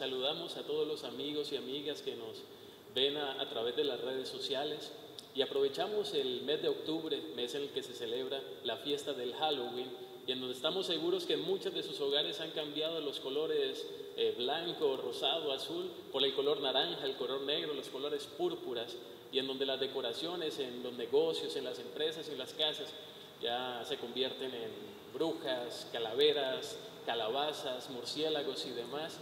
saludamos a todos los amigos y amigas que nos ven a través de las redes sociales y aprovechamos el mes de octubre, mes en el que se celebra la fiesta del Halloween y en donde estamos seguros que en muchos de sus hogares han cambiado los colores blanco, rosado, azul por el color naranja, el color negro, los colores púrpuras y en donde las decoraciones en los negocios, en las empresas y en las casas ya se convierten en brujas, calaveras, calabazas, murciélagos y demás.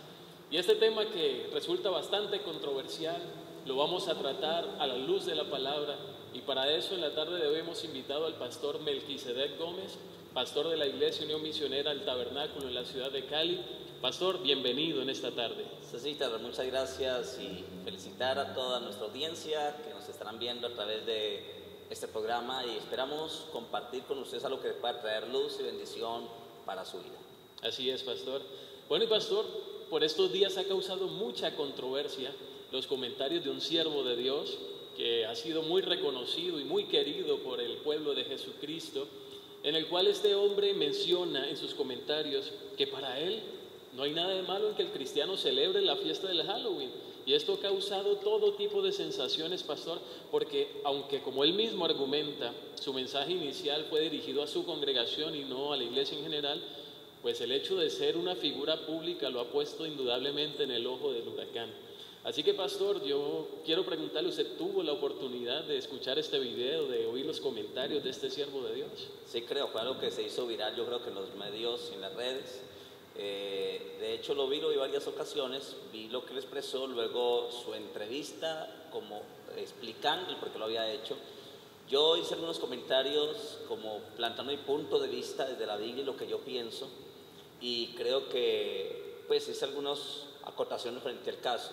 Y este tema que resulta bastante controversial lo vamos a tratar a la luz de la palabra y para eso en la tarde de hoy hemos invitado al pastor Melquisedec Gómez, pastor de la Iglesia Unión Misionera El Tabernáculo en la ciudad de Cali. Pastor, bienvenido en esta tarde. Cecita, muchas gracias y felicitar a toda nuestra audiencia que nos estarán viendo a través de este programa y esperamos compartir con ustedes algo que pueda traer luz y bendición para su vida. Así es, pastor. Bueno, y pastor, por estos días ha causado mucha controversia los comentarios de un siervo de Dios que ha sido muy reconocido y muy querido por el pueblo de Jesucristo, en el cual este hombre menciona en sus comentarios que para él no hay nada de malo en que el cristiano celebre la fiesta del Halloween. Y esto ha causado todo tipo de sensaciones, pastor, porque aunque como él mismo argumenta, su mensaje inicial fue dirigido a su congregación y no a la iglesia en general, pues el hecho de ser una figura pública lo ha puesto indudablemente en el ojo del huracán. Así que, pastor, yo quiero preguntarle, ¿usted tuvo la oportunidad de escuchar este video, de oír los comentarios de este siervo de Dios? Sí, creo, fue algo que se hizo viral, yo creo que en los medios y en las redes. De hecho lo vi varias ocasiones, vi lo que él expresó, luego su entrevista como explicando el por qué lo había hecho. Yo hice algunos comentarios como plantando mi punto de vista desde la Biblia y lo que yo pienso y creo que pues hice algunas acotaciones frente al caso.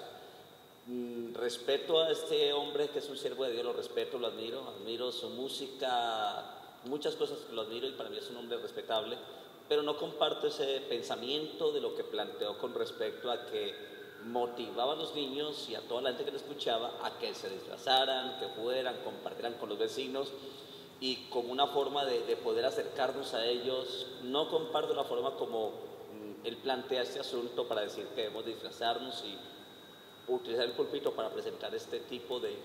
Respeto a este hombre que es un siervo de Dios, lo respeto, lo admiro su música, muchas cosas que lo admiro y para mí es un hombre respetable, pero no comparto ese pensamiento de lo que planteó con respecto a que motivaba a los niños y a toda la gente que lo escuchaba a que se disfrazaran, que fueran, compartieran con los vecinos y como una forma de poder acercarnos a ellos. No comparto la forma como él plantea este asunto para decir que debemos disfrazarnos y utilizar el púlpito para presentar este tipo de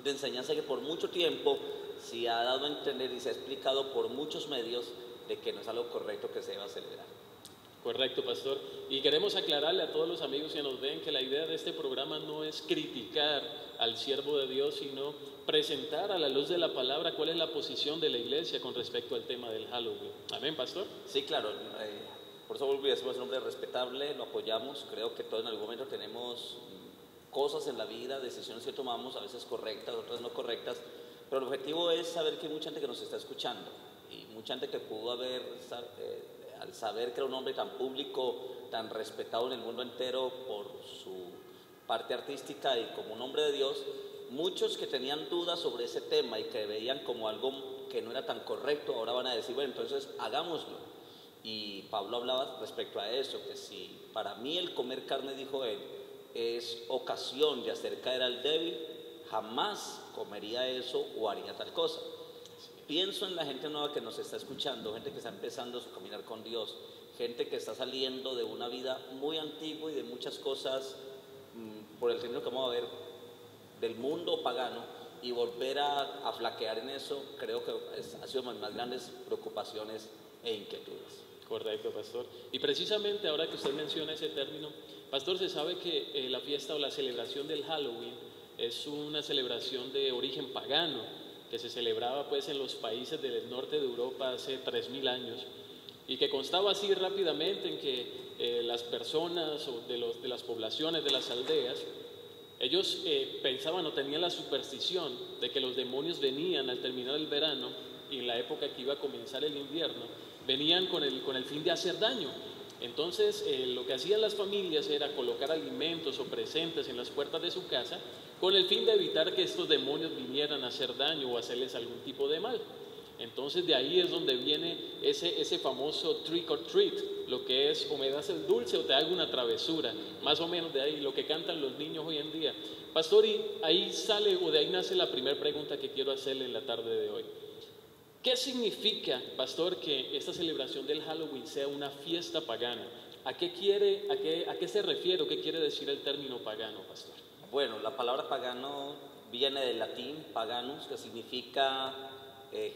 enseñanza que por mucho tiempo se ha dado a entender y se ha explicado por muchos medios de que no es algo correcto que se deba celebrar. Correcto, pastor. Y queremos aclararle a todos los amigos que nos ven que la idea de este programa no es criticar al siervo de Dios, sino presentar a la luz de la palabra cuál es la posición de la iglesia con respecto al tema del Halloween. Amén, pastor. Sí, claro. Por eso decimos un hombre respetable, lo apoyamos. Creo que todos en algún momento tenemos cosas en la vida, decisiones que tomamos, a veces correctas, otras no correctas, pero el objetivo es saber que hay mucha gente que nos está escuchando y mucha gente que pudo haber, al saber que era un hombre tan público, tan respetado en el mundo entero por su parte artística y como un hombre de Dios, muchos que tenían dudas sobre ese tema y que veían como algo que no era tan correcto, ahora van a decir, bueno, entonces hagámoslo. Y Pablo hablaba respecto a eso, que si para mí el comer carne, dijo él, es ocasión de hacer caer al débil, jamás comería eso o haría tal cosa. Pienso en la gente nueva que nos está escuchando, gente que está empezando su caminar con Dios, gente que está saliendo de una vida muy antigua y de muchas cosas por el término que vamos a ver del mundo pagano y volver a flaquear en eso, creo que ha sido una de mis más grandes preocupaciones e inquietudes. Correcto, pastor. Y precisamente ahora que usted menciona ese término, pastor, se sabe que la fiesta o la celebración del Halloween es una celebración de origen pagano que se celebraba pues en los países del norte de Europa hace 3000 años y que constaba así rápidamente en que las personas o de las poblaciones de las aldeas, ellos pensaban o tenían la superstición de que los demonios venían al terminar el verano y en la época que iba a comenzar el invierno, venían con el fin de hacer daño. Entonces lo que hacían las familias era colocar alimentos o presentes en las puertas de su casa con el fin de evitar que estos demonios vinieran a hacer daño o hacerles algún tipo de mal. Entonces de ahí es donde viene ese famoso trick or treat, lo que es o me das el dulce o te hago una travesura, más o menos de ahí lo que cantan los niños hoy en día. Pastor, y ahí sale o de ahí nace la primera pregunta que quiero hacerle en la tarde de hoy. ¿Qué significa, pastor, que esta celebración del Halloween sea una fiesta pagana? ¿A qué se refiere o qué quiere decir el término pagano, pastor? Bueno, la palabra pagano viene del latín paganus, que significa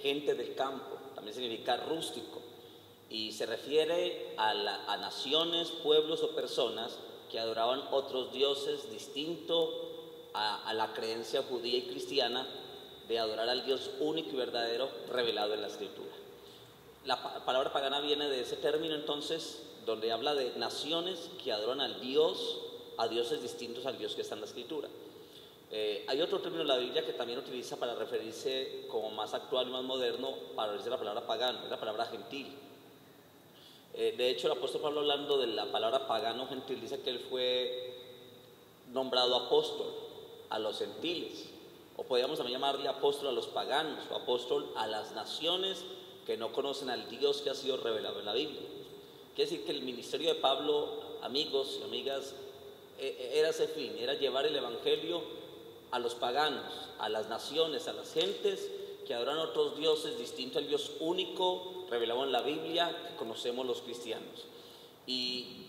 gente del campo, también significa rústico, y se refiere a naciones, pueblos o personas que adoraban otros dioses distintos a la creencia judía y cristiana de adorar al Dios único y verdadero revelado en la Escritura. La palabra pagana viene de ese término entonces, donde habla de naciones que adoran al Dios, a dioses distintos al Dios que está en la Escritura. Hay otro término en la Biblia que también utiliza para referirse como más actual y más moderno, para referirse a la palabra pagano, es la palabra gentil. De hecho, el apóstol Pablo, hablando de la palabra pagano gentil, dice que él fue nombrado apóstol a los gentiles, o podríamos también llamarle apóstol a los paganos, o apóstol a las naciones que no conocen al Dios que ha sido revelado en la Biblia. Quiere decir que el ministerio de Pablo, amigos y amigas, era ese fin, era llevar el evangelio a los paganos, a las naciones, a las gentes que adoran otros dioses distintos al Dios único revelado en la Biblia que conocemos los cristianos. Y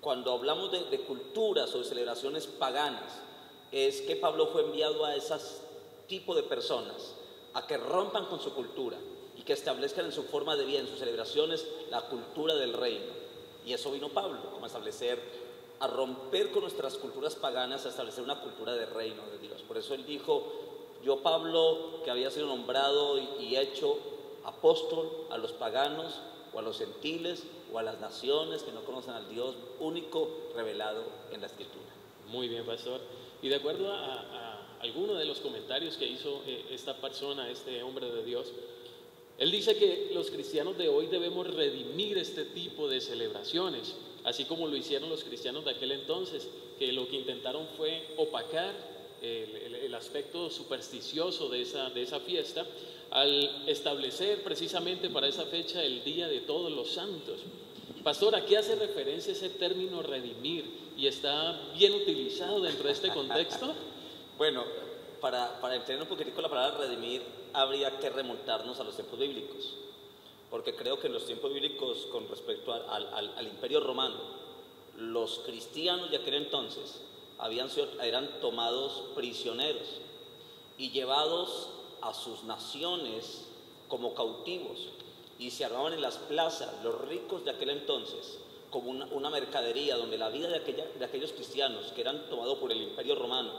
cuando hablamos de culturas o de celebraciones paganas, es que Pablo fue enviado a ese tipo de personas a que rompan con su cultura y que establezcan en su forma de vida, en sus celebraciones, la cultura del reino. Y eso vino Pablo, como a romper con nuestras culturas paganas, a establecer una cultura del reino de Dios. Por eso él dijo: yo, Pablo, que había sido nombrado y hecho apóstol a los paganos o a los gentiles o a las naciones que no conocen al Dios único revelado en la Escritura. Muy bien, pastor. Y de acuerdo a alguno de los comentarios que hizo esta persona, este hombre de Dios, él dice que los cristianos de hoy debemos redimir este tipo de celebraciones, así como lo hicieron los cristianos de aquel entonces, que lo que intentaron fue opacar el aspecto supersticioso de esa fiesta, al establecer precisamente para esa fecha el Día de Todos los Santos. Pastor, ¿a qué hace referencia ese término redimir? ¿Y está bien utilizado dentro de este contexto? Bueno, para entender un poquitico la palabra redimir, habría que remontarnos a los tiempos bíblicos, porque creo que en los tiempos bíblicos, con respecto al Imperio Romano, los cristianos de aquel entonces eran tomados prisioneros y llevados a sus naciones como cautivos, y se armaban en las plazas los ricos de aquel entonces como una mercadería, donde la vida de aquellos cristianos que eran tomados por el Imperio Romano,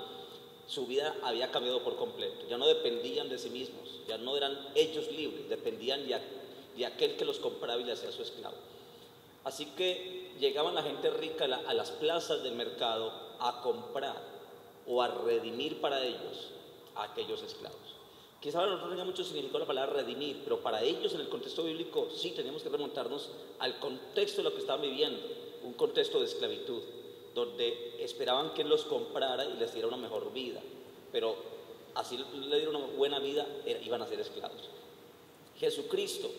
su vida había cambiado por completo. Ya no dependían de sí mismos, ya no eran ellos libres, dependían de aquel que los compraba y les hacía su esclavo. Así que llegaban la gente rica a las plazas del mercado a comprar o a redimir para ellos a aquellos esclavos. Quizá para nosotros tenga mucho significado la palabra redimir, pero para ellos en el contexto bíblico sí tenemos que remontarnos al contexto de lo que estaban viviendo, un contexto de esclavitud, donde esperaban que Él los comprara y les diera una mejor vida, pero así le diera una buena vida, iban a ser esclavos. Jesucristo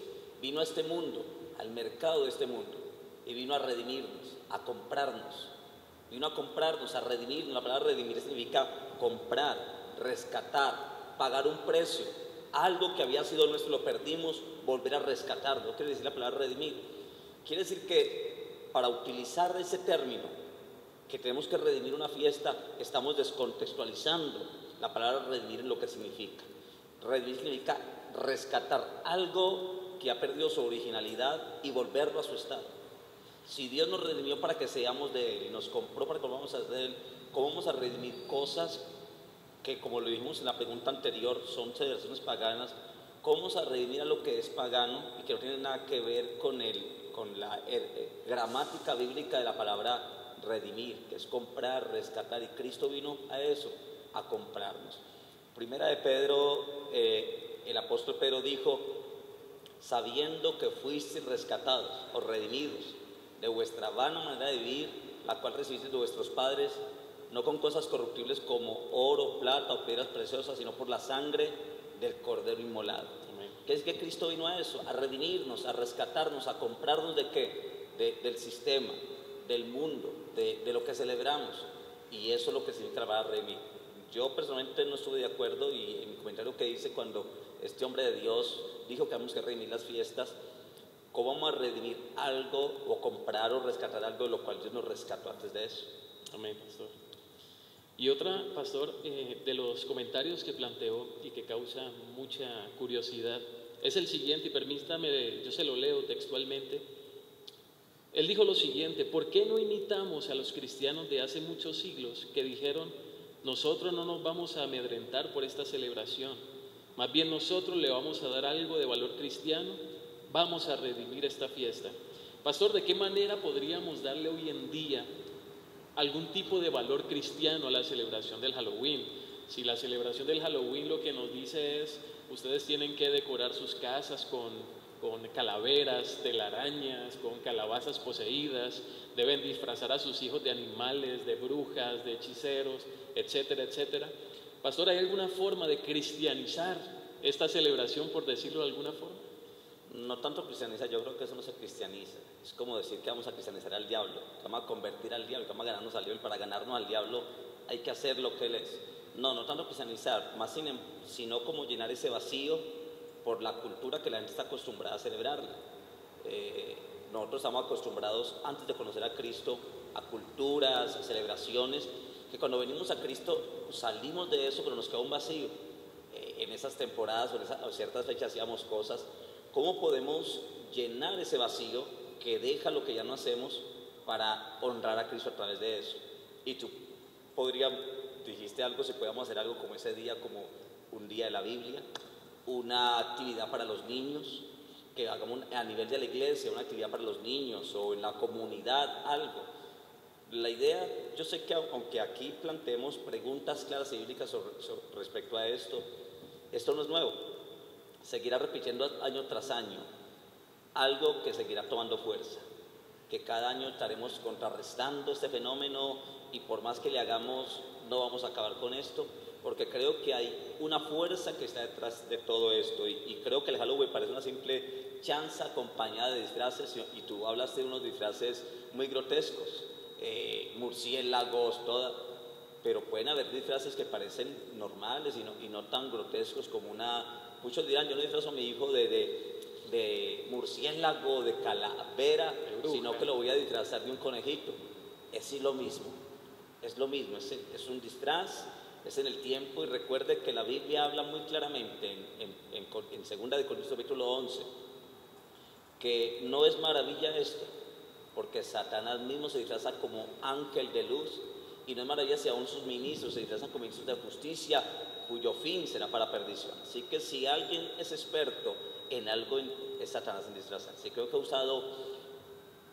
vino a este mundo, al mercado de este mundo, y vino a redimirnos, a comprarnos, a redimirnos. La palabra redimir significa comprar, rescatar, pagar un precio. Algo que había sido nuestro lo perdimos, volver a rescatar. ¿No quiere decir la palabra redimir? Quiere decir que para utilizar ese término, que tenemos que redimir una fiesta, estamos descontextualizando la palabra redimir en lo que significa. Redimir significa rescatar algo que ha perdido su originalidad y volverlo a su estado. Si Dios nos redimió para que seamos de Él y nos compró para que volvamos a ser de Él, ¿cómo vamos a redimir cosas que, como lo dijimos en la pregunta anterior, son celebraciones paganas? ¿Cómo vamos a redimir a lo que es pagano y que no tiene nada que ver con la gramática bíblica de la palabra redimir, que es comprar, rescatar? Y Cristo vino a eso, a comprarnos. Primera de Pedro, el apóstol Pedro dijo: sabiendo que fuisteis rescatados o redimidos de vuestra vana manera de vivir, la cual recibisteis de vuestros padres, no con cosas corruptibles como oro, plata o piedras preciosas, sino por la sangre del Cordero inmolado. ¿Qué es que Cristo vino a eso? A redimirnos, a rescatarnos, a comprarnos ¿de qué? Del sistema, del mundo, de lo que celebramos. Y eso es lo que significa la palabra redimir. Yo personalmente no estuve de acuerdo, y en mi comentario que hice cuando este hombre de Dios dijo que habíamos que redimir las fiestas, ¿Cómo vamos a redimir algo o comprar o rescatar algo de lo cual Dios nos rescató antes de eso? Amén, pastor. Y otra, pastor, de los comentarios que planteó y que causa mucha curiosidad, es el siguiente, y permítame, yo se lo leo textualmente. Él dijo lo siguiente: ¿por qué no imitamos a los cristianos de hace muchos siglos que dijeron, nosotros no nos vamos a amedrentar por esta celebración, más bien nosotros le vamos a dar algo de valor cristiano, vamos a redimir esta fiesta? Pastor, ¿de qué manera podríamos darle hoy en día algún tipo de valor cristiano a la celebración del Halloween? Si la celebración del Halloween lo que nos dice es, ustedes tienen que decorar sus casas con calaveras, telarañas, con calabazas poseídas, deben disfrazar a sus hijos de animales, de brujas, de hechiceros, etcétera, etcétera. Pastor, ¿hay alguna forma de cristianizar esta celebración, por decirlo de alguna forma? No tanto cristianizar, yo creo que eso no se cristianiza. Es como decir que vamos a cristianizar al diablo, que vamos a convertir al diablo, que vamos a ganarnos al diablo, y para ganarnos al diablo hay que hacer lo que él es. No tanto cristianizar, sino como llenar ese vacío por la cultura que la gente está acostumbrada a celebrarla. Nosotros estamos acostumbrados, antes de conocer a Cristo, a culturas, a celebraciones, que cuando venimos a Cristo salimos de eso, pero nos queda un vacío. En esas temporadas o ciertas fechas hacíamos cosas. ¿Cómo podemos llenar ese vacío que deja lo que ya no hacemos para honrar a Cristo a través de eso? Y tú dijiste algo, si podíamos hacer algo como ese día, como un día de la Biblia, una actividad para los niños, que hagamos a nivel de la iglesia, una actividad para los niños o en la comunidad, algo. La idea, yo sé que aunque aquí planteemos preguntas claras y bíblicas respecto a esto no es nuevo. Seguirá repitiendo año tras año, algo que seguirá tomando fuerza, que cada año estaremos contrarrestando este fenómeno y por más que le hagamos, no vamos a acabar con esto, porque creo que hay una fuerza que está detrás de todo esto y creo que el Halloween parece una simple chanza acompañada de disfraces y tú hablaste de unos disfraces muy grotescos, murciélagos, pero pueden haber disfraces que parecen normales y no tan grotescos como muchos dirán, yo no disfrazo a mi hijo de murciélago, de calavera, sino que lo voy a disfrazar de un conejito. Es lo mismo, es un disfraz, es en el tiempo, y recuerde que la Biblia habla muy claramente en 2 de Corintios capítulo 11, que no es maravilla esto, porque Satanás mismo se disfraza como ángel de luz, y no es maravilla si aún sus ministros se disfrazan como ministros de justicia, cuyo fin será para perdición. Así que si alguien es experto en algo, es Satanás en disfrazarse. Creo que ha usado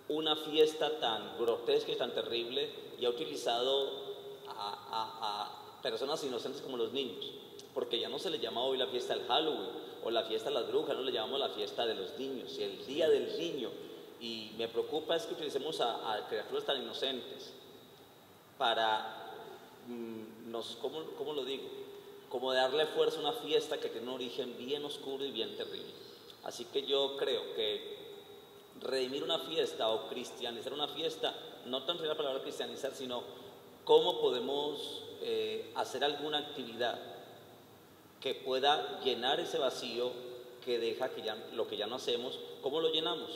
una fiesta tan grotesca y tan terrible y ha utilizado a personas inocentes como los niños, porque ya no se le llama hoy la fiesta del Halloween o la fiesta de las brujas, no le llamamos la fiesta de los niños y el día del niño. Y me preocupa es que utilicemos a criaturas tan inocentes para, ¿cómo lo digo? Como darle fuerza a una fiesta que tiene un origen bien oscuro y bien terrible. Así que yo creo que redimir una fiesta o cristianizar una fiesta, no tanto la palabra cristianizar, sino cómo podemos hacer alguna actividad que pueda llenar ese vacío que deja lo que ya no hacemos. ¿Cómo lo llenamos?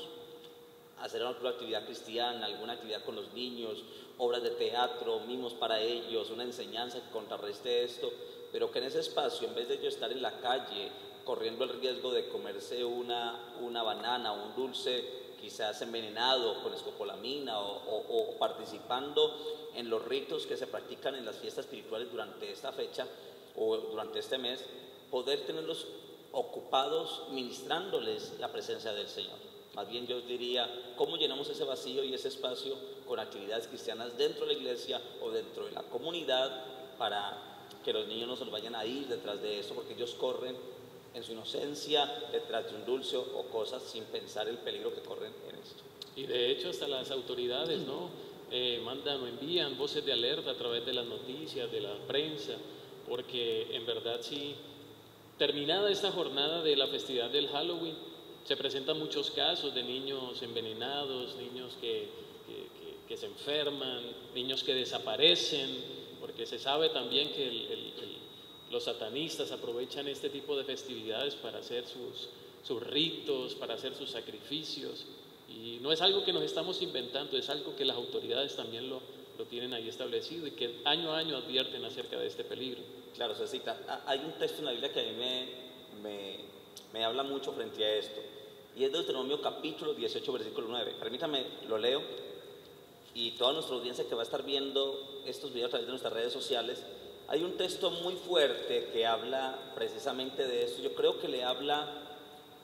Hacer alguna actividad cristiana, alguna actividad con los niños, obras de teatro, mimos para ellos, una enseñanza que contrarreste esto, pero que en ese espacio, en vez de ellos estar en la calle corriendo el riesgo de comerse una banana o un dulce quizás envenenado con escopolamina o participando en los ritos que se practican en las fiestas espirituales durante esta fecha o durante este mes, poder tenerlos ocupados ministrándoles la presencia del Señor. Más bien yo diría, ¿cómo llenamos ese vacío y ese espacio con actividades cristianas dentro de la iglesia o dentro de la comunidad para que los niños no se los vayan a ir detrás de eso, porque ellos corren en su inocencia detrás de un dulce o cosas sin pensar el peligro que corren en esto? Y de hecho hasta las autoridades, ¿no? Mandan o envían voces de alerta a través de las noticias, de la prensa, porque en verdad sí, terminada esta jornada de la festividad del Halloween, se presentan muchos casos de niños envenenados, niños que se enferman, niños que desaparecen, porque se sabe también que los satanistas aprovechan este tipo de festividades para hacer sus ritos, para hacer sus sacrificios. Y no es algo que nos estamos inventando, es algo que las autoridades también lo tienen ahí establecido y que año a año advierten acerca de este peligro. Claro, Cecita, hay un texto en la Biblia que a mí me habla mucho frente a esto, y es Deuteronomio capítulo 18, versículo 9. Permítame, lo leo, y toda nuestra audiencia que va a estar viendo estos videos a través de nuestras redes sociales, hay un texto muy fuerte que habla precisamente de esto. Yo creo que le habla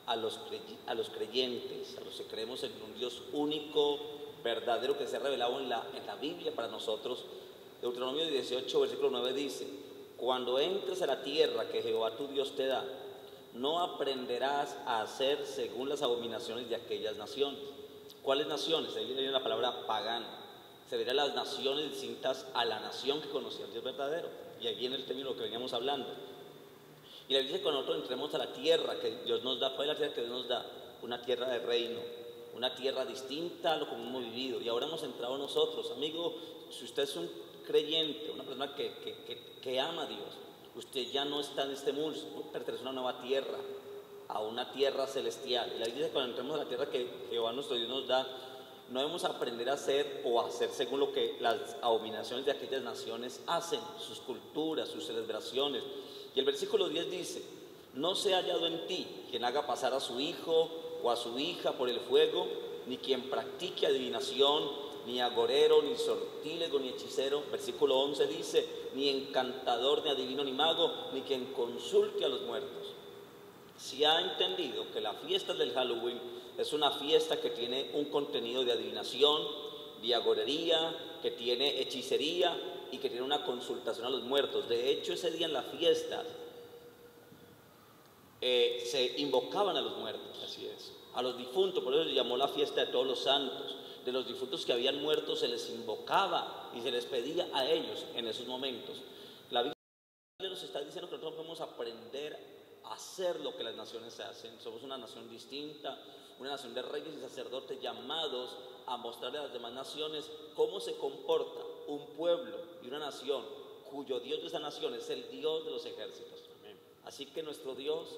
a los creyentes, a los que creemos en un Dios único, verdadero, que se ha revelado en la Biblia para nosotros. Deuteronomio 18, versículo 9 dice: cuando entres a la tierra que Jehová tu Dios te da, no aprenderás a hacer según las abominaciones de aquellas naciones. ¿Cuáles naciones? Ahí viene la palabra pagano. Se verán las naciones distintas a la nación que conocía al Dios verdadero. Y ahí viene el término que veníamos hablando. Y la Biblia dice que cuando nosotros entremos a la tierra que Dios nos da, ¿cuál es la tierra que Dios nos da? Una tierra de reino, una tierra distinta a lo que hemos vivido. Y ahora hemos entrado nosotros. Amigo, si usted es un creyente, una persona que ama a Dios, usted ya no está en este mundo, pertenece a una nueva tierra, a una tierra celestial. Y la Biblia dice que cuando entremos a la tierra que Jehová nuestro Dios nos da, no debemos aprender a hacer o a hacer según lo que las abominaciones de aquellas naciones hacen, sus culturas, sus celebraciones. Y el versículo 10 dice: no se ha hallado en ti quien haga pasar a su hijo o a su hija por el fuego, ni quien practique adivinación, ni agorero, ni sortílego, ni hechicero. Versículo 11 dice: ni encantador, ni adivino, ni mago, ni quien consulte a los muertos. Si ha entendido que la fiesta del Halloween es una fiesta que tiene un contenido de adivinación, de agorería, que tiene hechicería y que tiene una consultación a los muertos. De hecho, ese día en la fiesta se invocaban a los muertos. Así es. A los difuntos, por eso se llamó la fiesta de todos los santos. De los difuntos que habían muerto se les invocaba y se les pedía a ellos en esos momentos. La Biblia nos está diciendo que nosotros podemos aprender a hacer lo que las naciones hacen. Somos una nación distinta, una nación de reyes y sacerdotes llamados a mostrarle a las demás naciones cómo se comporta un pueblo y una nación cuyo Dios de esa nación es el Dios de los ejércitos. Amén. Así que nuestro Dios,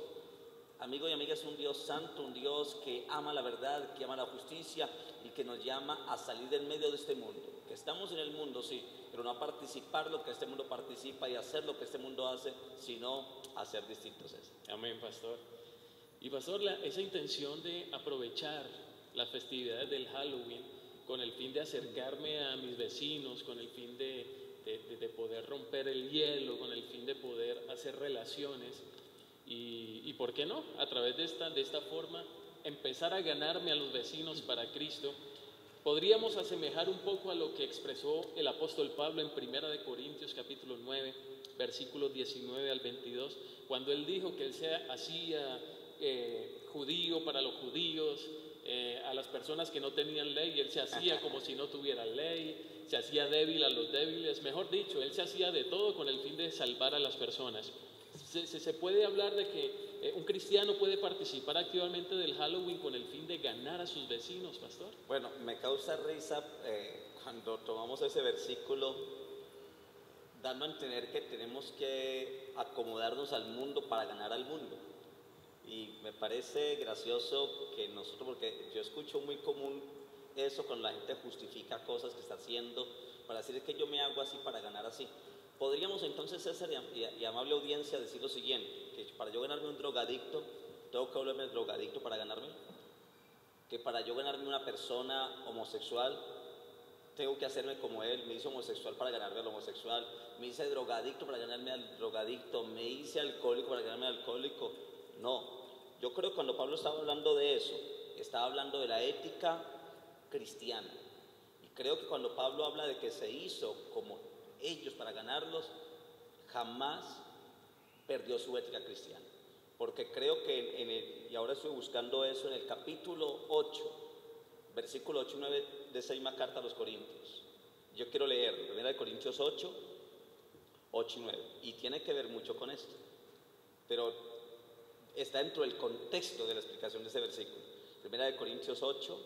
amigo y amiga, es un Dios santo, un Dios que ama la verdad, que ama la justicia y que nos llama a salir del medio de este mundo. Que estamos en el mundo, sí, pero no a participar lo que este mundo participa y hacer lo que este mundo hace, sino a ser distintos. Amén, pastor. Y pastor, esa intención de aprovechar las festividades del Halloween con el fin de acercarme a mis vecinos, con el fin de poder romper el hielo, con el fin de poder hacer relaciones y ¿por qué no? A través de esta forma empezar a ganarme a los vecinos para Cristo. Podríamos asemejar un poco a lo que expresó el apóstol Pablo en 1 de Corintios capítulo 9, versículos 19 al 22, cuando él dijo que él se hacía judío para los judíos, a las personas que no tenían ley, él se hacía como si no tuviera ley, se hacía débil a los débiles, mejor dicho, él se hacía de todo con el fin de salvar a las personas. Se puede hablar de que un cristiano puede participar activamente del Halloween con el fin de ganar a sus vecinos, pastor. Bueno, me causa risa cuando tomamos ese versículo, dando a entender que tenemos que acomodarnos al mundo para ganar al mundo. Y me parece gracioso que nosotros, porque yo escucho muy común eso cuando la gente justifica cosas que está haciendo para decir que yo me hago así para ganar así. Podríamos entonces, César y amable audiencia, decir lo siguiente: que para yo ganarme un drogadicto, tengo que volverme drogadicto para ganarme. Que para yo ganarme una persona homosexual, tengo que hacerme como él. Me hice homosexual para ganarme al homosexual, me hice drogadicto para ganarme al drogadicto, me hice alcohólico para ganarme al alcohólico. No, yo creo que cuando Pablo estaba hablando de eso, estaba hablando de la ética cristiana. Y creo que cuando Pablo habla de que se hizo como ellos para ganarlos, jamás perdió su ética cristiana. Porque creo que y ahora estoy buscando eso en el capítulo 8, versículo 8 y 9 de esa misma carta a los Corintios. Yo quiero leer 1 Corintios 8, 8 y 9. Y tiene que ver mucho con esto. Pero está dentro del contexto de la explicación de ese versículo. 1 Corintios 8,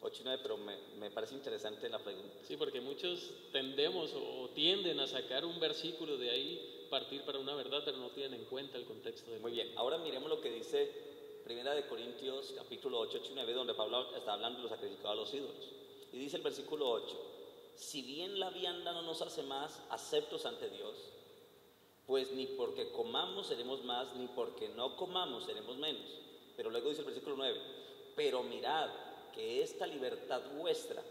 8 y 9, pero me parece interesante la pregunta. Sí, porque muchos tendemos o tienden a sacar un versículo de ahí, partir para una verdad, pero no tienen en cuenta el contexto del. Muy bien, ahora miremos lo que dice Primera de Corintios, capítulo 8, 8 y 9, donde Pablo está hablando de los sacrificados a los ídolos. Y dice el versículo 8, si bien la vianda no nos hace más aceptos ante Dios, pues ni porque comamos seremos más, ni porque no comamos seremos menos. Pero luego dice el versículo 9, pero mirad que esta libertad vuestra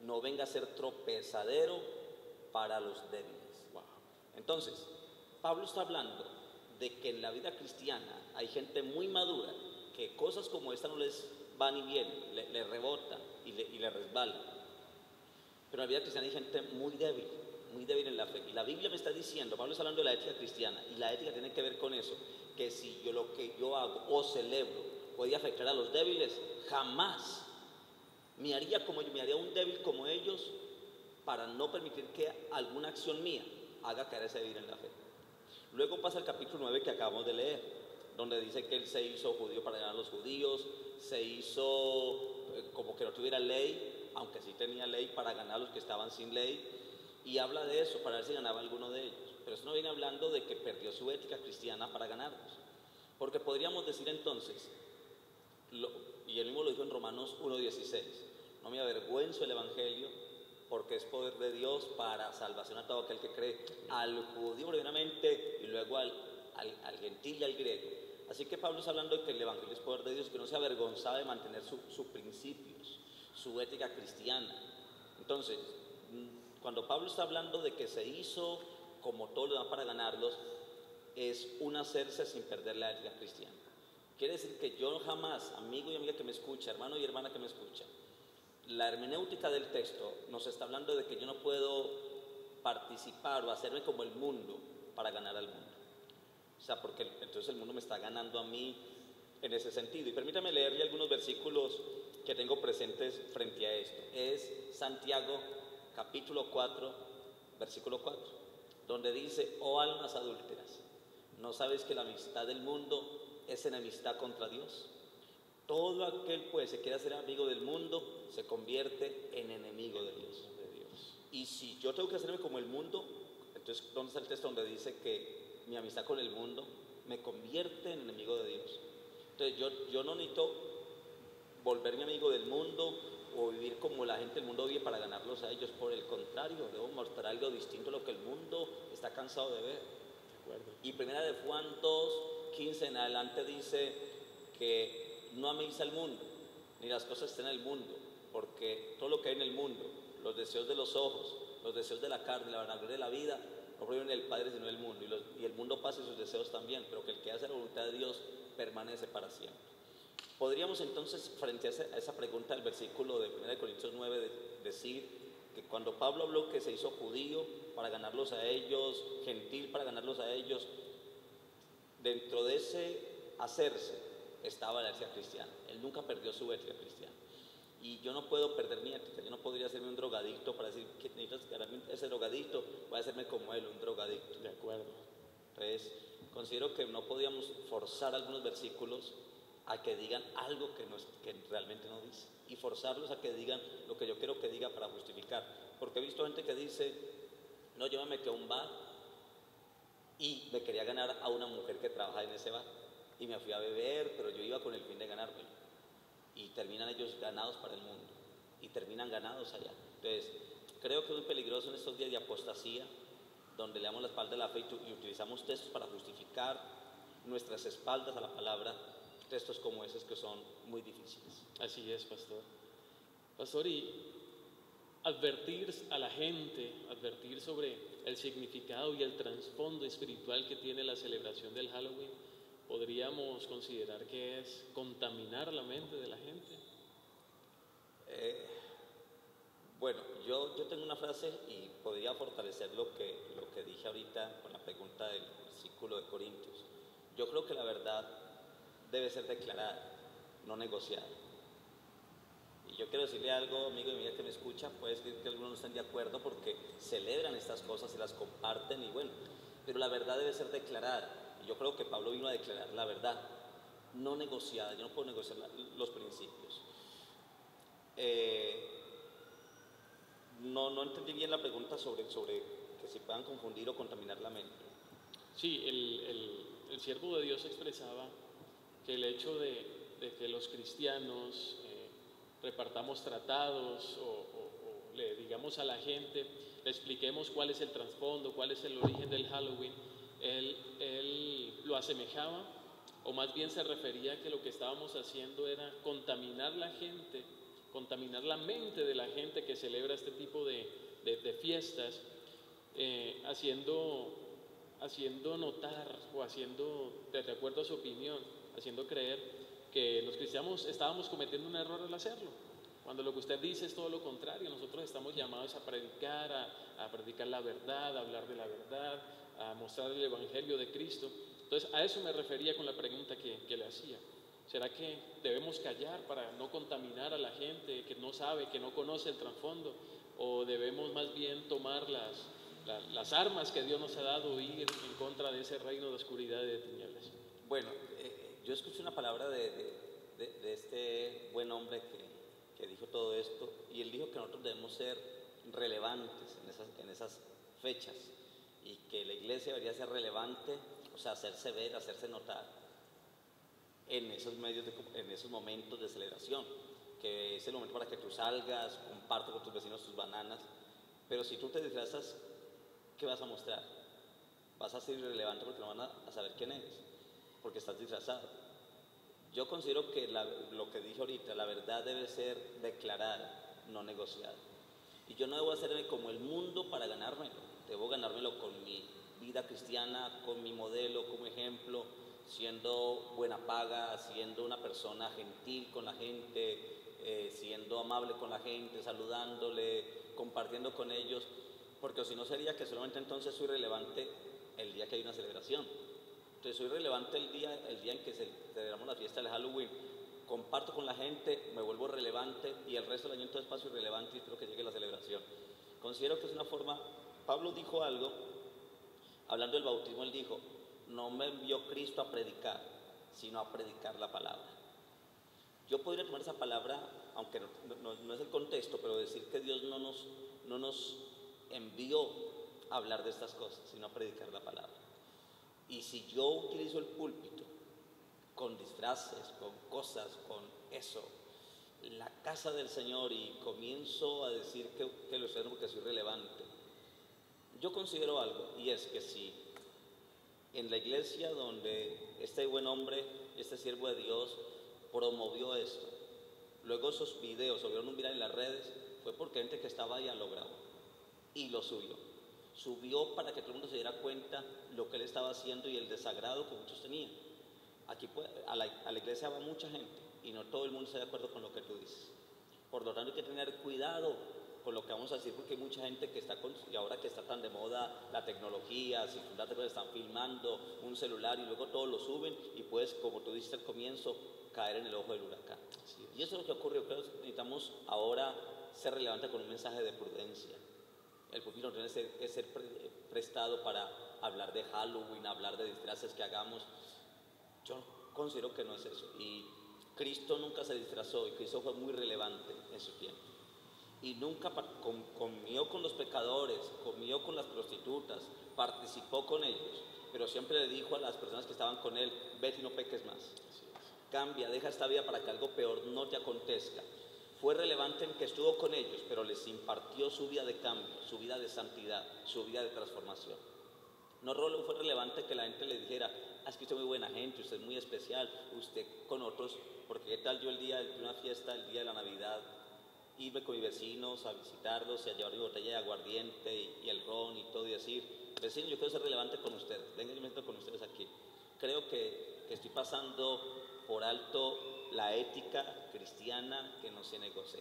no venga a ser tropezadero para los débiles. Wow. Entonces, Pablo está hablando de que en la vida cristiana hay gente muy madura que cosas como esta no les van y vienen, le rebotan y le resbalan. Pero en la vida cristiana hay gente muy débil en la fe. Y la Biblia me está diciendo, Pablo está hablando de la ética cristiana, y la ética tiene que ver con eso, que si yo lo que yo hago o celebro puede afectar a los débiles, jamás me haría un débil como ellos para no permitir que alguna acción mía haga caer a ese débil en la fe. Luego pasa el capítulo 9 que acabamos de leer, donde dice que él se hizo judío para ganar a los judíos, se hizo como que no tuviera ley, aunque sí tenía ley, para ganar a los que estaban sin ley, y habla de eso, para ver si ganaba alguno de ellos. Pero eso no viene hablando de que perdió su ética cristiana para ganarlos, porque podríamos decir entonces, y él mismo lo dijo en Romanos 1:16, no me avergüenzo del evangelio, porque es poder de Dios para salvación a todo aquel que cree, al judío primeramente y luego al gentil y al griego. Así que Pablo está hablando de que el evangelio es poder de Dios, que no se avergonzaba de mantener sus principios, su ética cristiana. Entonces, cuando Pablo está hablando de que se hizo como todo lo demás para ganarlos, es un hacerse sin perder la ética cristiana. Quiere decir que yo jamás, amigo y amiga que me escucha, hermano y hermana que me escucha, la hermenéutica del texto nos está hablando de que yo no puedo participar o hacerme como el mundo para ganar al mundo. O sea, porque entonces el mundo me está ganando a mí en ese sentido. Y permítame leerle algunos versículos que tengo presentes frente a esto. Es Santiago capítulo 4, versículo 4, donde dice, oh almas adúlteras, ¿no sabéis que la amistad del mundo es enemistad contra Dios? Todo aquel pues que quiera ser amigo del mundo se convierte en enemigo de Dios. Y si yo tengo que hacerme como el mundo, entonces ¿dónde está el texto donde dice que mi amistad con el mundo me convierte en enemigo de Dios? Entonces yo no necesito volverme amigo del mundo o vivir como la gente del mundo vive para ganarlos a ellos. Por el contrario, debo mostrar algo distinto a lo que el mundo está cansado de ver. De acuerdo. Y primera de Juan 2:15 en adelante dice que no améis al mundo, ni las cosas que estén en el mundo, porque todo lo que hay en el mundo, los deseos de los ojos, los deseos de la carne, la vanagloria de la vida, no provienen del Padre sino del mundo, y el mundo pasa y sus deseos también, pero que el que hace la voluntad de Dios permanece para siempre. Podríamos entonces, frente a esa pregunta del versículo de 1 Corintios 9, decir que cuando Pablo habló que se hizo judío para ganarlos a ellos, gentil para ganarlos a ellos, dentro de ese hacerse estaba la ética cristiana. Él nunca perdió su ética cristiana. Y yo no puedo perder mi ética. Yo no podría hacerme un drogadicto para decir que necesitas ganarme ese drogadicto, voy a hacerme como él, un drogadicto. De acuerdo. Entonces, considero que no podíamos forzar algunos versículos a que digan algo que realmente no dice, y forzarlos a que digan lo que yo quiero que diga para justificar. Porque he visto gente que dice, no, yo me metí a un bar y me quería ganar a una mujer que trabaja en ese bar. Y me fui a beber, pero yo iba con el fin de ganarme. Y terminan ellos ganados para el mundo. Y terminan ganados allá. Entonces, creo que es muy peligroso en estos días de apostasía, donde le damos la espalda a la fe y utilizamos textos para justificar nuestras espaldas a la palabra, textos como esos que son muy difíciles. Así es, pastor. Pastor, y advertir a la gente, advertir sobre el significado y el trasfondo espiritual que tiene la celebración del Halloween, ¿podríamos considerar que es contaminar la mente de la gente? Bueno, yo tengo una frase y podría fortalecer lo que dije ahorita con la pregunta del versículo de Corintios. Yo creo que la verdad debe ser declarada, no negociada. Y yo quiero decirle algo, amigo y amiga que me escucha, puede ser que algunos no estén de acuerdo porque celebran estas cosas y las comparten y bueno, pero la verdad debe ser declarada. Y yo creo que Pablo vino a declarar la verdad, no negociada. Yo no puedo negociar los principios. No entendí bien la pregunta sobre que se puedan confundir o contaminar la mente. Sí, el siervo de Dios expresaba que el hecho de de que los cristianos repartamos tratados o le digamos a la gente, le expliquemos cuál es el trasfondo, cuál es el origen del Halloween, él lo asemejaba, o más bien se refería a que lo que estábamos haciendo era contaminar la gente, contaminar la mente de la gente que celebra este tipo de fiestas, haciendo notar o haciendo, de acuerdo a su opinión, haciendo creer que los cristianos estábamos cometiendo un error al hacerlo, cuando lo que usted dice es todo lo contrario. Nosotros estamos llamados a predicar, a predicar la verdad, a hablar de la verdad, a mostrar el Evangelio de Cristo. Entonces, a eso me refería con la pregunta que le hacía. ¿Será que debemos callar para no contaminar a la gente que no sabe, que no conoce el trasfondo? ¿O debemos más bien tomar las armas que Dios nos ha dado e ir en contra de ese reino de oscuridad y de tinieblas? Bueno, yo escuché una palabra de este buen hombre que dijo todo esto, y él dijo que nosotros debemos ser relevantes en esas fechas, y que la iglesia debería ser relevante, o sea, hacerse ver, hacerse notar en esos en esos momentos de celebración, que es el momento para que tú salgas, compartas con tus vecinos tus bananas, pero si tú te disfrazas, ¿qué vas a mostrar? Vas a ser irrelevante porque no van a saber quién eres, porque estás disfrazado. Yo considero que lo que dije ahorita, la verdad debe ser declarada, no negociada. Y yo no debo hacerme como el mundo para ganármelo, debo ganármelo con mi vida cristiana, con mi modelo como ejemplo, siendo buena paga, siendo una persona gentil con la gente, siendo amable con la gente, saludándole, compartiendo con ellos, porque si no sería que solamente entonces soy relevante el día que hay una celebración. Entonces soy relevante el día en que celebramos la fiesta del Halloween, comparto con la gente, me vuelvo relevante, y el resto del año entonces paso irrelevante y espero que llegue la celebración. Considero que es una forma. Pablo dijo algo, hablando del bautismo, él dijo: no me envió Cristo a predicar, sino a predicar la palabra. Yo podría tomar esa palabra, aunque no es el contexto, pero decir que Dios no nos envió a hablar de estas cosas, sino a predicar la palabra. Y si yo utilizo el púlpito con disfraces, con cosas, con eso, la casa del Señor, y comienzo a decir que lo estoy porque soy relevante, yo considero algo, y es que si en la iglesia donde este buen hombre, este siervo de Dios, promovió esto, luego esos videos subieron un viral en las redes, fue porque gente que estaba allá lo grabó y lo subió para que todo el mundo se diera cuenta lo que él estaba haciendo y el desagrado que muchos tenían. Aquí a la iglesia va mucha gente y no todo el mundo está de acuerdo con lo que tú dices. Por lo tanto hay que tener cuidado con lo que vamos a decir, porque hay mucha gente que y ahora que está tan de moda la tecnología, si tú te están filmando un celular y luego todos lo suben, y puedes, como tú dijiste al comienzo, caer en el ojo del huracán. Y eso es lo que ocurrió. Creo que necesitamos ahora ser relevante con un mensaje de prudencia. El púlpito no tiene que ser prestado para hablar de Halloween, hablar de disfraces que hagamos. Yo considero que no es eso. Y Cristo nunca se disfrazó, y Cristo fue muy relevante en su tiempo. Y nunca comió con los pecadores, comió con las prostitutas, participó con ellos, pero siempre le dijo a las personas que estaban con él: vete y no peques más. Cambia, deja esta vida para que algo peor no te acontezca. Fue relevante en que estuvo con ellos, pero les impartió su vida de cambio, su vida de santidad, su vida de transformación. No fue relevante que la gente le dijera: es que usted es muy buena gente, usted es muy especial, usted con otros, porque qué tal yo el día de una fiesta, el día de la Navidad, irme con mis vecinos a visitarlos y a llevar mi botella de aguardiente y el ron y todo, y decir: vecino, yo quiero ser relevante con ustedes, vengan, yo me siento con ustedes aquí. Creo que estoy pasando por alto la ética cristiana, que no se negocia,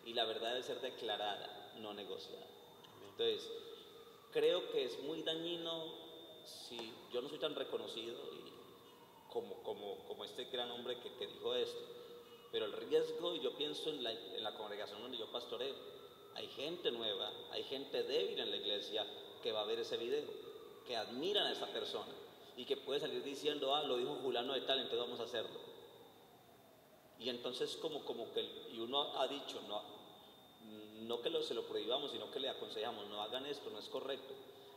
y la verdad debe ser declarada, no negociada. Entonces, creo que es muy dañino si yo no soy tan reconocido como este gran hombre que dijo esto, pero el riesgo, y yo pienso en la congregación donde yo pastoreo, hay gente nueva, hay gente débil en la iglesia que va a ver ese video, que admiran a esa persona y que puede salir diciendo: lo dijo fulano de tal, entonces vamos a hacerlo. Y entonces como que y uno ha dicho, no que se lo prohibamos, sino que le aconsejamos: no hagan esto, no es correcto.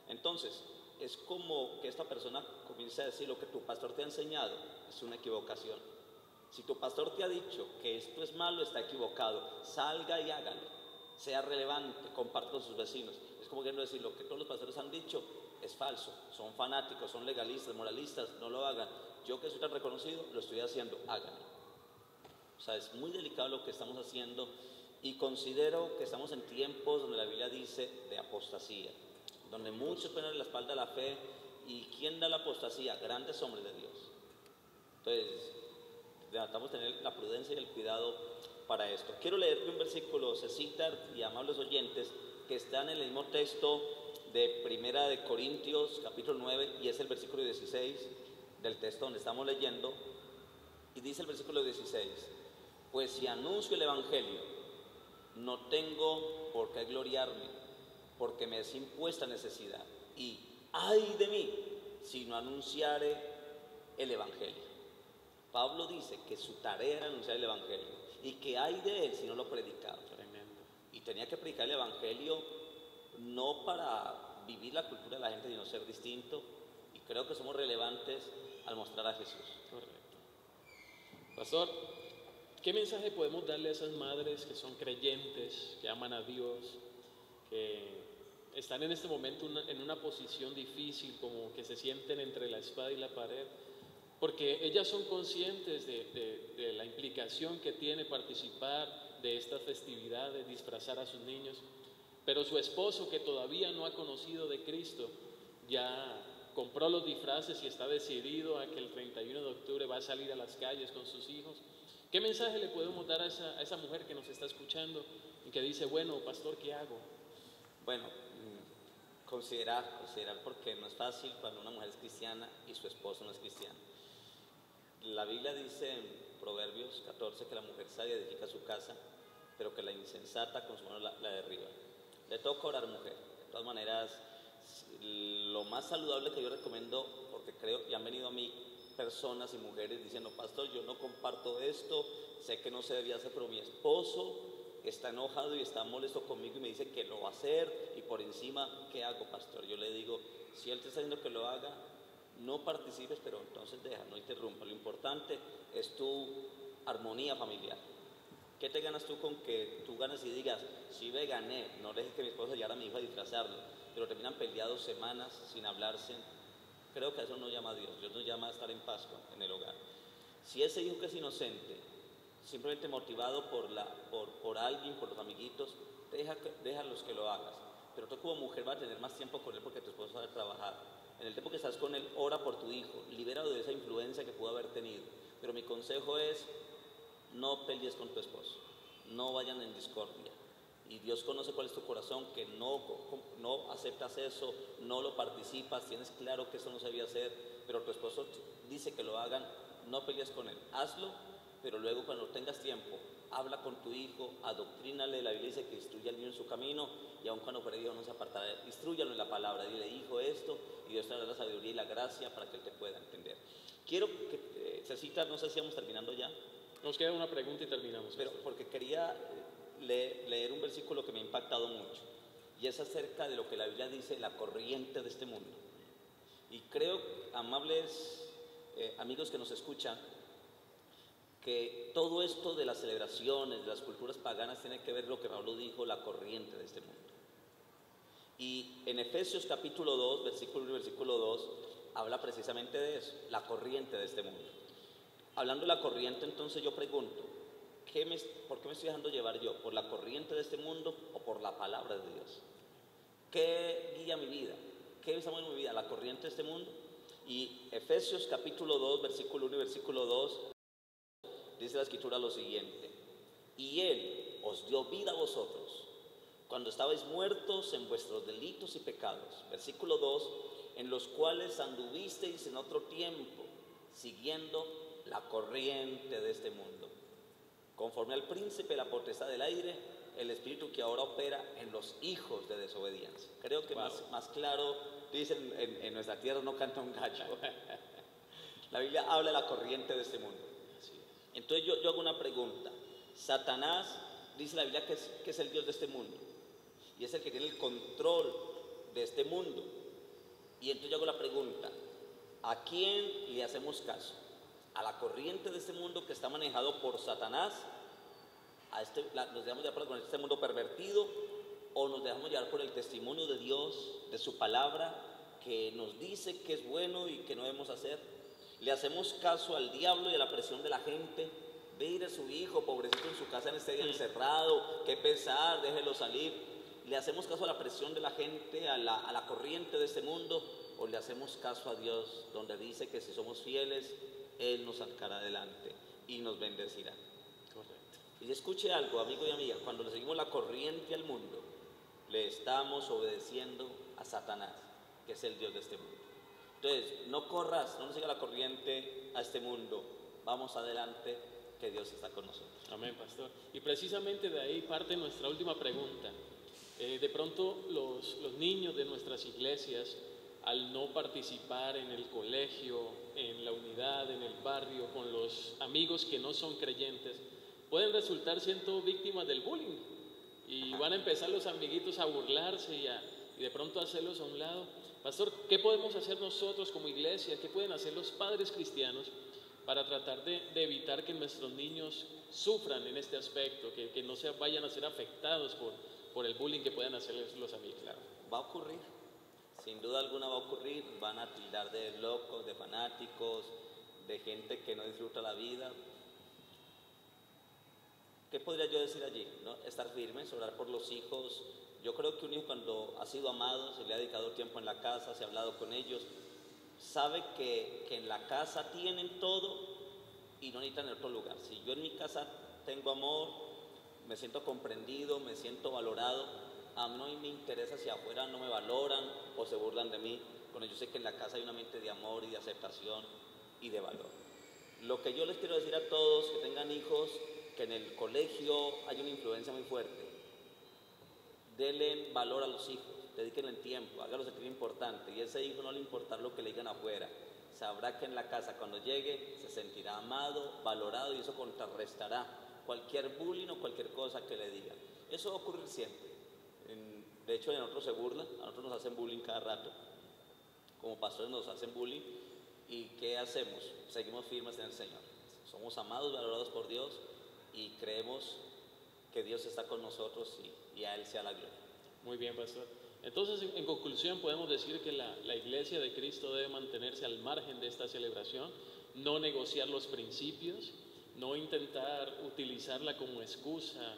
Entonces es como que esta persona comienza a decir: lo que tu pastor te ha enseñado es una equivocación. Si tu pastor te ha dicho que esto es malo, está equivocado. Salga y hágalo. Sea relevante, comparte con sus vecinos. Es como queriendo decir, lo que todos los pastores han dicho es falso. Son fanáticos, son legalistas, moralistas, no lo hagan. Yo que soy tan reconocido, lo estoy haciendo, háganlo. O sea, es muy delicado lo que estamos haciendo y considero que estamos en tiempos donde la Biblia dice de apostasía, donde muchos ponen la espalda a la fe. ¿Y quién da la apostasía? Grandes hombres de Dios. Entonces, tratamos de tener la prudencia y el cuidado para esto. Quiero leerte un versículo, se cita, y amables oyentes, que están en el mismo texto de Primera de Corintios, capítulo 9, y es el versículo 16 del texto donde estamos leyendo, y dice el versículo 16, pues si anuncio el Evangelio, no tengo por qué gloriarme, porque me es impuesta necesidad, y ay de mí si no anunciare el Evangelio. Pablo dice que su tarea era anunciar el Evangelio y que hay de él si no lo predicaba. Tremendo. Y tenía que predicar el Evangelio no para vivir la cultura de la gente, sino ser distinto. Y creo que somos relevantes al mostrar a Jesús. Correcto. Pastor, ¿qué mensaje podemos darle a esas madres que son creyentes, que aman a Dios, que están en este momento en una posición difícil, como que se sienten entre la espada y la pared? Porque ellas son conscientes de la implicación que tiene participar de estas festividades, disfrazar a sus niños, pero su esposo, que todavía no ha conocido de Cristo, ya compró los disfraces y está decidido a que el 31 de octubre va a salir a las calles con sus hijos. ¿Qué mensaje le podemos dar a esa mujer que nos está escuchando y que dice, bueno, pastor, ¿qué hago? Bueno, considerar, porque no es fácil cuando una mujer es cristiana y su esposo no es cristiano. La Biblia dice en Proverbios 14 que la mujer sabia edifica su casa, pero que la insensata con su mano la derriba. Le toca orar, mujer. De todas maneras, lo más saludable que yo recomiendo, porque creo que han venido a mí personas y mujeres diciendo, pastor, yo no comparto esto, sé que no se debía hacer, pero mi esposo está enojado y está molesto conmigo y me dice que lo va a hacer, y por encima, ¿qué hago, pastor? Yo le digo, si él te está diciendo que lo haga, no participes, pero entonces deja, no interrumpa. Lo importante es tu armonía familiar. ¿Qué te ganas tú con que tú ganes y digas, sí, ve, gané, no dejes que mi esposa llevara a mi hijo a disfrazarlo, pero terminan peleados semanas sin hablarse? Creo que eso no llama a Dios. Dios nos llama a estar en paz en el hogar. Si ese hijo que es inocente, simplemente motivado por alguien, por los amiguitos, déjalos que lo hagas. Pero tú como mujer vas a tener más tiempo con él porque tu esposo va a trabajar. En el tiempo que estás con él, ora por tu hijo, libéralo de esa influencia que pudo haber tenido. Pero mi consejo es, no pelees con tu esposo, no vayan en discordia. Y Dios conoce cuál es tu corazón, que no aceptas eso, no lo participas, tienes claro que eso no se debía hacer, pero tu esposo dice que lo hagan, no pelees con él, hazlo, pero luego cuando tengas tiempo, habla con tu hijo, adoctrínale. La Biblia dice que instruye al niño en su camino, y aun cuando fuera Dios no se apartará, instrúyalo en la palabra, dile, hijo, esto, y Dios te dará la sabiduría y la gracia para que él te pueda entender. Quiero que Cecita, no sé si vamos terminando ya. Nos queda una pregunta y terminamos. Pero porque quería leer un versículo que me ha impactado mucho, y es acerca de lo que la Biblia dice, la corriente de este mundo. Y creo, amables amigos que nos escuchan, que todo esto de las celebraciones, de las culturas paganas, tiene que ver lo que Pablo dijo, la corriente de este mundo. Y en Efesios capítulo 2, versículo 1 y versículo 2, habla precisamente de eso, la corriente de este mundo. Hablando de la corriente, entonces yo pregunto, ¿por qué me estoy dejando llevar yo? ¿Por la corriente de este mundo o por la palabra de Dios? ¿Qué guía mi vida? ¿Qué estamos en mi vida? ¿La corriente de este mundo? Y Efesios capítulo 2, versículo 1 y versículo 2, dice la Escritura lo siguiente: y Él os dio vida a vosotros cuando estabais muertos en vuestros delitos y pecados. Versículo 2, en los cuales anduvisteis en otro tiempo, siguiendo la corriente de este mundo, conforme al príncipe de la potestad del aire, el espíritu que ahora opera en los hijos de desobediencia. Creo que más claro, dicen, en nuestra tierra no canta un gallo. La Biblia habla de la corriente de este mundo. Entonces yo hago una pregunta. Satanás, dice la Biblia, que es el Dios de este mundo, y es el que tiene el control de este mundo. Y entonces yo hago la pregunta, ¿a quién le hacemos caso? a la corriente de este mundo que está manejado por Satanás, nos dejamos llevar por este mundo pervertido, o nos dejamos llevar por el testimonio de Dios, de su palabra, que nos dice que es bueno y que no debemos hacer. Le hacemos caso al diablo y a la presión de la gente. Ve ir a su hijo, pobrecito, en su casa en este día encerrado, qué pesar, déjelo salir. Le hacemos caso a la presión de la gente, a la corriente de este mundo, o le hacemos caso a Dios, donde dice que si somos fieles, Él nos sacará adelante y nos bendecirá. Correcto. Y escuche algo, amigo y amiga, cuando le seguimos la corriente al mundo, le estamos obedeciendo a Satanás, que es el Dios de este mundo. Entonces, no corras, no le sigas la corriente a este mundo, vamos adelante, que Dios está con nosotros. Amén, pastor. Y precisamente de ahí parte nuestra última pregunta. De pronto los niños de nuestras iglesias, al no participar en el colegio, en la unidad, en el barrio, con los amigos que no son creyentes, pueden resultar siendo víctimas del bullying y van a empezar los amiguitos a burlarse y de pronto hacerlos a un lado. Pastor, ¿qué podemos hacer nosotros como iglesia? ¿Qué pueden hacer los padres cristianos para tratar de evitar que nuestros niños sufran en este aspecto, que no se vayan a ser afectados por el bullying que puedan hacerles los amigos? Claro, va a ocurrir, sin duda alguna va a ocurrir, van a tildar de locos, de fanáticos, de gente que no disfruta la vida. ¿Qué podría yo decir allí? ¿No? Estar firmes, orar por los hijos. Yo creo que un hijo, cuando ha sido amado, se le ha dedicado tiempo en la casa, se ha hablado con ellos, sabe que en la casa tienen todo y no necesitan en otro lugar. Si yo en mi casa tengo amor, me siento comprendido, me siento valorado, a mí no me interesa si afuera no me valoran o se burlan de mí, cuando yo sé que en la casa hay un ambiente de amor y de aceptación y de valor. Lo que yo les quiero decir a todos que tengan hijos, que en el colegio hay una influencia muy fuerte, denle valor a los hijos, dedíquenle tiempo, háganlo sentir importante, y ese hijo no le importará lo que le digan afuera, sabrá que en la casa cuando llegue se sentirá amado, valorado, y eso contrarrestará cualquier bullying o cualquier cosa que le digan. Eso va a ocurrir siempre. De hecho, en nosotros se burlan, a nosotros nos hacen bullying cada rato, como pastores nos hacen bullying, ¿y qué hacemos? Seguimos firmes en el Señor. Somos amados, valorados por Dios, y creemos que Dios está con nosotros y a Él sea la gloria. Muy bien, pastor. Entonces, en conclusión, podemos decir que la iglesia de Cristo debe mantenerse al margen de esta celebración, no negociar los principios, no intentar utilizarla como excusa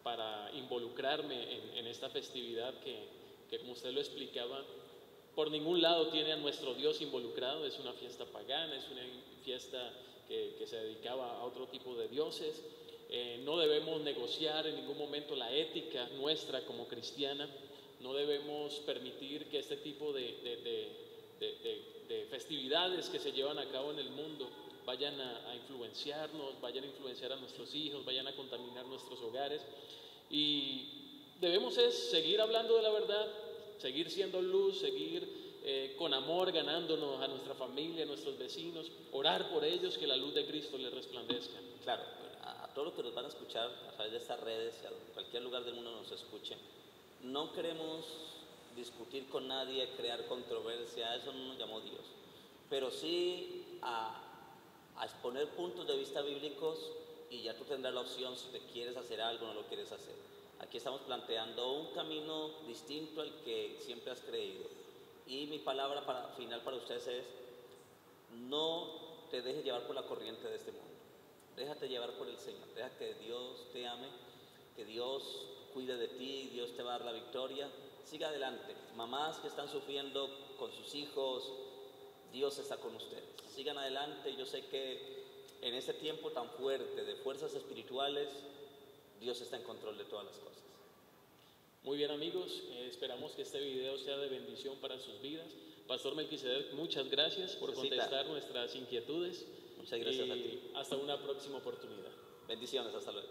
para involucrarme en esta festividad que, como usted lo explicaba, por ningún lado tiene a nuestro Dios involucrado. Es una fiesta pagana, es una fiesta que se dedicaba a otro tipo de dioses. No debemos negociar en ningún momento la ética nuestra como cristiana. No debemos permitir que este tipo de festividades que se llevan a cabo en el mundo vayan a influenciarnos, vayan a influenciar a nuestros hijos, vayan a contaminar nuestros hogares. Y debemos seguir hablando de la verdad, seguir siendo luz, seguir con amor ganándonos a nuestra familia, a nuestros vecinos, orar por ellos, que la luz de Cristo les resplandezca. Claro, a todos los que nos van a escuchar a través de estas redes, a cualquier lugar del mundo nos escuchen, no queremos discutir con nadie, crear controversia, a eso no nos llamó Dios, pero sí a exponer puntos de vista bíblicos, y ya tú tendrás la opción si te quieres hacer algo o no lo quieres hacer. Aquí estamos planteando un camino distinto al que siempre has creído, y mi palabra final para ustedes es: no te dejes llevar por la corriente de este mundo, déjate llevar por el Señor, deja que Dios te ame, que Dios cuide de ti, Dios te va a dar la victoria. Siga adelante. Mamás que están sufriendo con sus hijos, Dios está con ustedes. Sigan adelante. Yo sé que en este tiempo tan fuerte de fuerzas espirituales, Dios está en control de todas las cosas. Muy bien, amigos, esperamos que este video sea de bendición para sus vidas. Pastor Melquisedec, muchas gracias por contestar nuestras inquietudes. Muchas gracias a ti. Hasta una próxima oportunidad. Bendiciones, hasta luego.